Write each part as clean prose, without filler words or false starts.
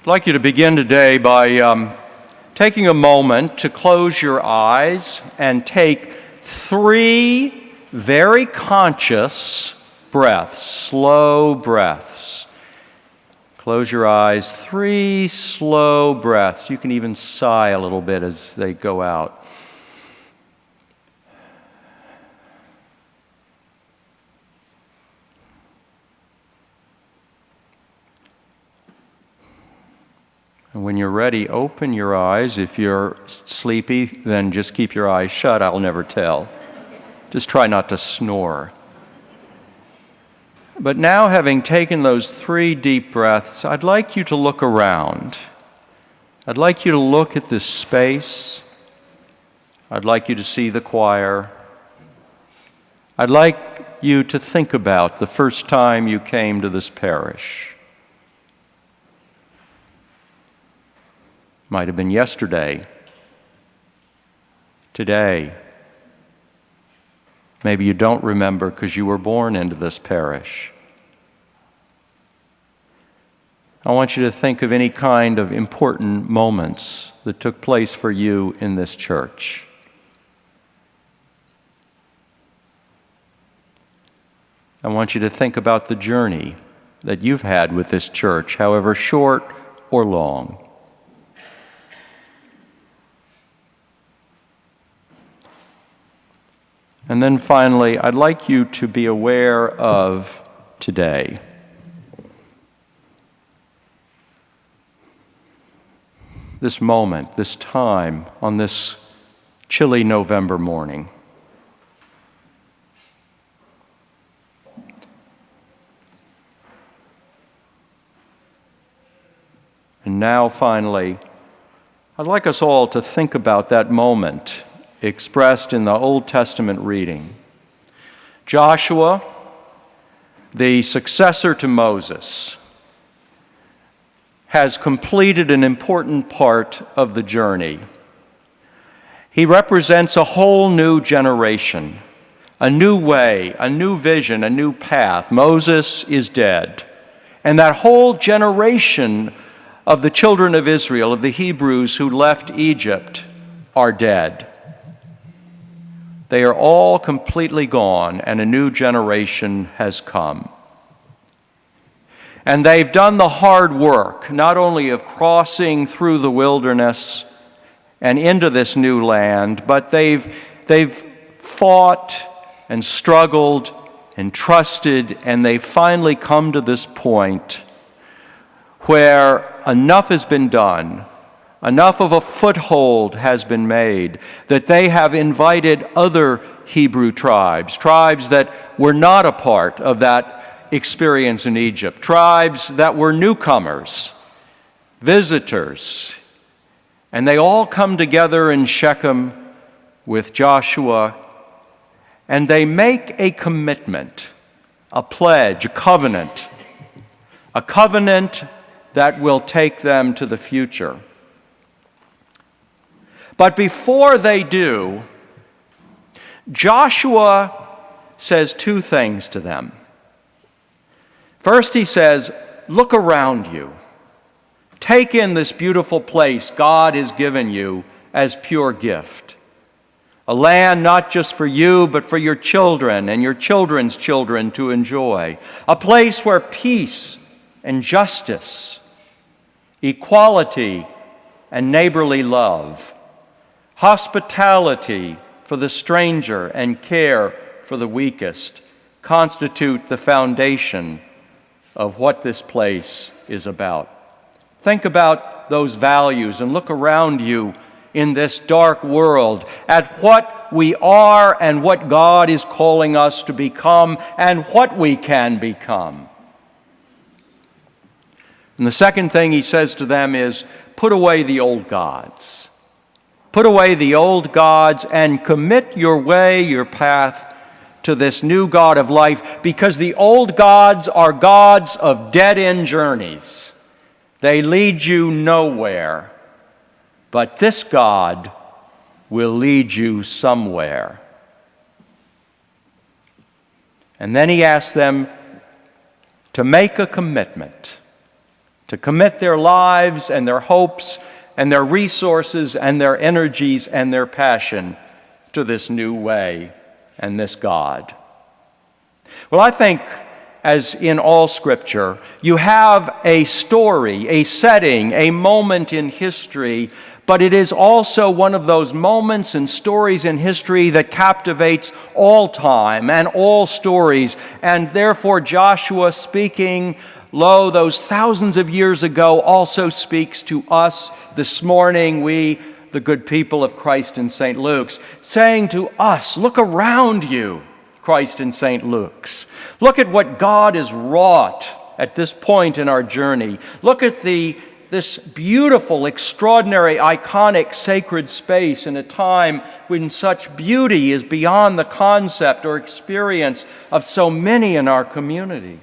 I'd like you to begin today by taking a moment to close your eyes and take 3 very conscious breaths, slow breaths. Close your eyes, 3 slow breaths. You can even sigh a little bit as they go out. And when you're ready, open your eyes. If you're sleepy, then just keep your eyes shut. I'll never tell. Just try not to snore. But now, having taken those 3 deep breaths, I'd like you to look around. I'd like you to look at this space. I'd like you to see the choir. I'd like you to think about the first time you came to this parish. Might have been yesterday, today. Maybe you don't remember because you were born into this parish. I want you to think of any kind of important moments that took place for you in this church. I want you to think about the journey that you've had with this church, however short or long. And then finally, I'd like you to be aware of today. This moment, this time, on this chilly November morning. And now, finally, I'd like us all to think about that moment expressed in the Old Testament reading. Joshua, the successor to Moses, has completed an important part of the journey. He represents a whole new generation, a new way, a new vision, a new path. Moses is dead, and that whole generation of the children of Israel, of the Hebrews who left Egypt, are dead. They are all completely gone, and a new generation has come. And they've done the hard work, not only of crossing through the wilderness and into this new land, but they've fought and struggled and trusted, and they've finally come to this point where enough has been done. Enough of a foothold has been made that they have invited other Hebrew tribes that were not a part of that experience in Egypt, tribes that were newcomers, visitors, and they all come together in Shechem with Joshua, and they make a commitment, a pledge, a covenant that will take them to the future. But before they do, Joshua says 2 things to them. First, he says, look around you. Take in this beautiful place God has given you as pure gift. A land not just for you, but for your children and your children's children to enjoy. A place where peace and justice, equality and neighborly love, hospitality for the stranger and care for the weakest constitute the foundation of what this place is about. Think about those values and look around you in this dark world at what we are and what God is calling us to become and what we can become. And the second thing he says to them is, put away the old gods. Put away the old gods and commit your way, your path to this new God of life, because the old gods are gods of dead-end journeys. They lead you nowhere. But this God will lead you somewhere. And then he asks them to make a commitment to commit their lives and their hopes and their resources and their energies and their passion to this new way and this God. Well, I think, as in all Scripture, you have a story, a setting, a moment in history, but it is also one of those moments and stories in history that captivates all time and all stories. And therefore, Joshua speaking, lo, those thousands of years ago, also speaks to us this morning, we, the good people of Christ in St. Luke's, saying to us, look around you, Christ in St. Luke's. Look at what God has wrought at this point in our journey. Look at this beautiful, extraordinary, iconic, sacred space in a time when such beauty is beyond the concept or experience of so many in our community.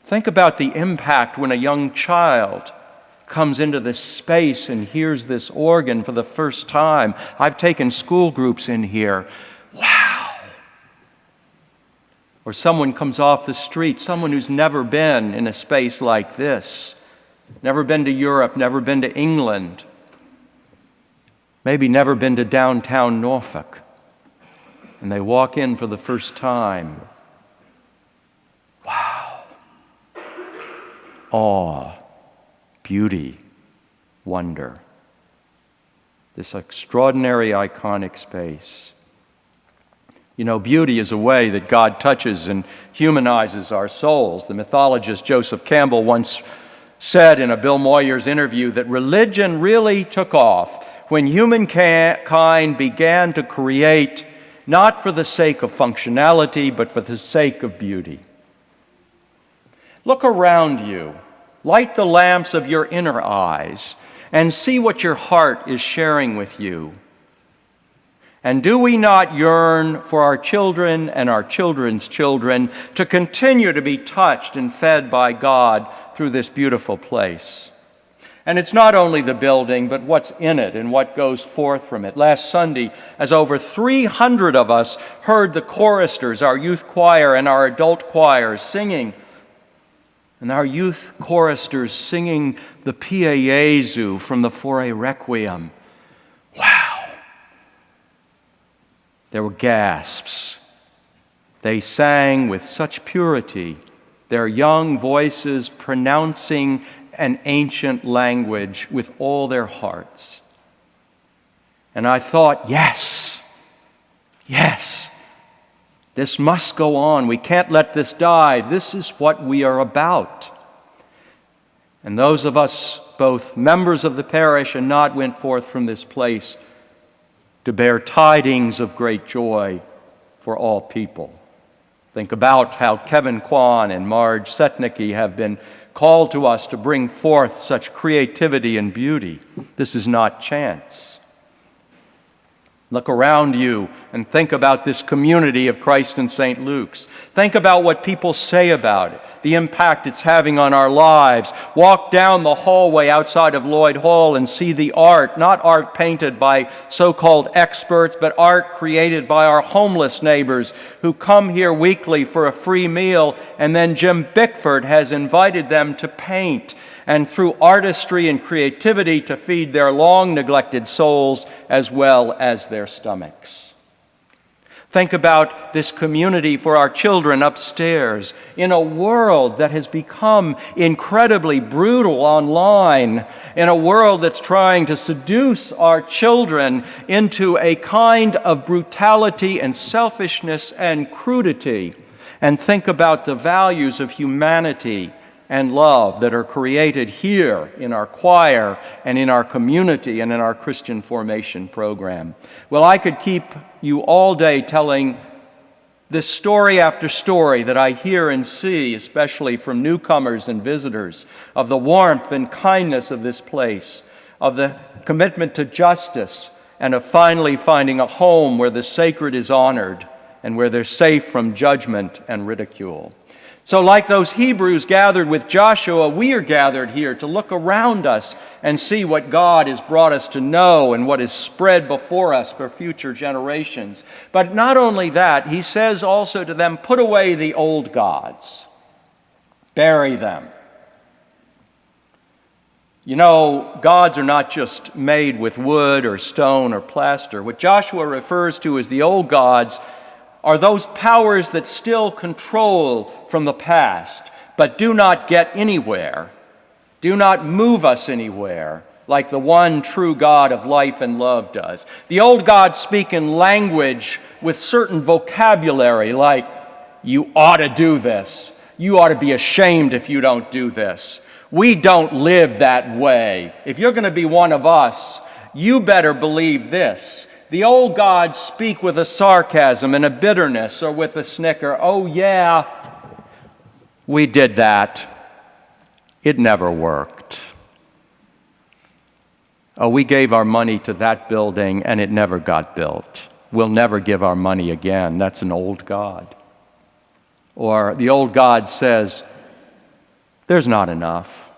Think about the impact when a young child comes into this space and hears this organ for the first time. I've taken school groups in here. Wow! Or someone comes off the street, someone who's never been in a space like this, never been to Europe, never been to England, maybe never been to downtown Norfolk, and they walk in for the first time. Wow! Awe, beauty, wonder. This extraordinary, iconic space. You know, beauty is a way that God touches and humanizes our souls. The mythologist Joseph Campbell once said in a Bill Moyers interview that religion really took off when humankind began to create not for the sake of functionality, but for the sake of beauty. Look around you, light the lamps of your inner eyes, and see what your heart is sharing with you. And do we not yearn for our children and our children's children to continue to be touched and fed by God through this beautiful place? And it's not only the building, but what's in it and what goes forth from it. Last Sunday, as over 300 of us heard the choristers, our youth choir and our adult choirs singing, and our youth choristers singing the Pie Jesu from the Fore Requiem. Wow! There were gasps. They sang with such purity, their young voices pronouncing an ancient language with all their hearts. And I thought, yes, this must go on. We can't let this die. This is what we are about. And those of us, both members of the parish and not, went forth from this place to bear tidings of great joy for all people. Think about how Kevin Kwan and Marge Setnicki have been called to us to bring forth such creativity and beauty. This is not chance. Look around you and think about this community of Christ in St. Luke's. Think about what people say about it, the impact it's having on our lives. Walk down the hallway outside of Lloyd Hall and see the art, not art painted by so-called experts, but art created by our homeless neighbors who come here weekly for a free meal, and then Jim Bickford has invited them to paint, and through artistry and creativity to feed their long-neglected souls as well as their stomachs. Think about this community for our children upstairs in a world that has become incredibly brutal online, in a world that's trying to seduce our children into a kind of brutality and selfishness and crudity. And think about the values of humanity and love that are created here in our choir and in our community and in our Christian formation program. Well, I could keep you all day telling this story after story that I hear and see, especially from newcomers and visitors, of the warmth and kindness of this place, of the commitment to justice, and of finally finding a home where the sacred is honored and where they're safe from judgment and ridicule. So like those Hebrews gathered with Joshua, we are gathered here to look around us and see what God has brought us to know and what is spread before us for future generations. But not only that, he says also to them, put away the old gods, bury them, You know, gods are not just made with wood or stone or plaster. What Joshua refers to as the old gods are those powers that still control from the past, but do not get anywhere, do not move us anywhere, like the one true God of life and love does. The old gods speak in language with certain vocabulary, like, you ought to do this. You ought to be ashamed if you don't do this. We don't live that way. If you're going to be one of us, you better believe this. The old gods speak with a sarcasm and a bitterness, or with a snicker. Oh yeah, we did that. It never worked. Oh, we gave our money to that building and it never got built. We'll never give our money again. That's an old god. Or the old god says, there's not enough.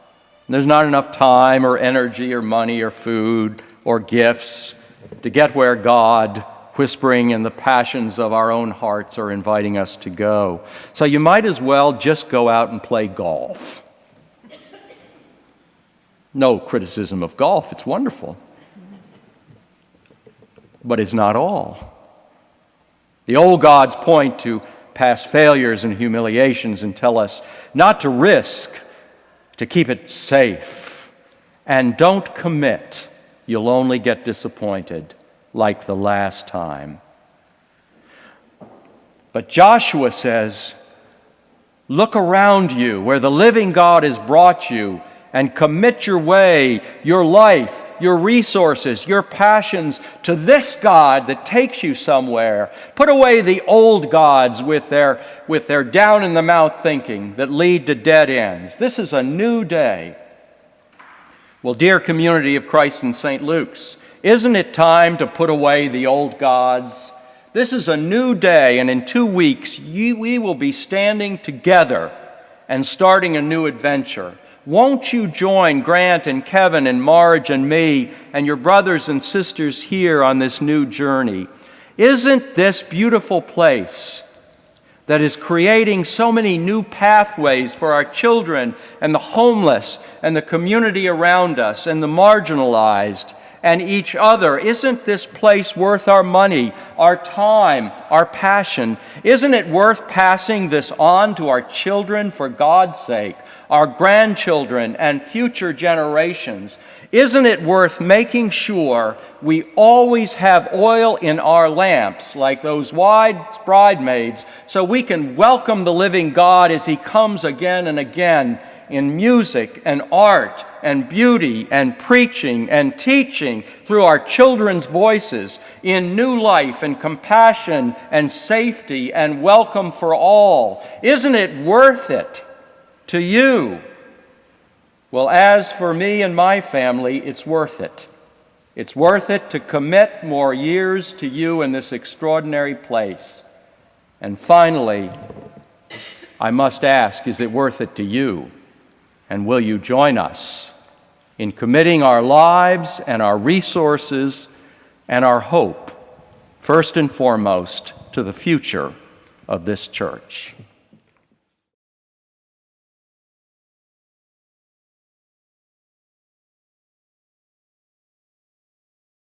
There's not enough time or energy or money or food or gifts to get where God, whispering in the passions of our own hearts, are inviting us to go. So you might as well just go out and play golf. No criticism of golf, it's wonderful. But it's not all. The old gods point to past failures and humiliations and tell us not to risk, to keep it safe. And don't commit. You'll only get disappointed like the last time. But Joshua says, look around you where the living God has brought you, and commit your way, your life, your resources, your passions to this God that takes you somewhere. Put away the old gods with their down-in-the-mouth thinking that lead to dead ends. This is a new day. Well, dear community of Christ in St. Luke's, isn't it time to put away the old gods? This is a new day, and in 2 weeks, we will be standing together and starting a new adventure. Won't you join Grant and Kevin and Marge and me and your brothers and sisters here on this new journey? Isn't this beautiful place that is creating so many new pathways for our children and the homeless and the community around us and the marginalized and each other? Isn't this place worth our money, our time, our passion? Isn't it worth passing this on to our children for God's sake, our grandchildren and future generations? Isn't it worth making sure we always have oil in our lamps, like those wise bridesmaids, so we can welcome the living God as He comes again and again in music and art and beauty and preaching and teaching through our children's voices, in new life and compassion and safety and welcome for all? Isn't it worth it to you? Well, as for me and my family, it's worth it. It's worth it to commit more years to you in this extraordinary place. And finally, I must ask, is it worth it to you? And will you join us in committing our lives and our resources and our hope, first and foremost, to the future of this church?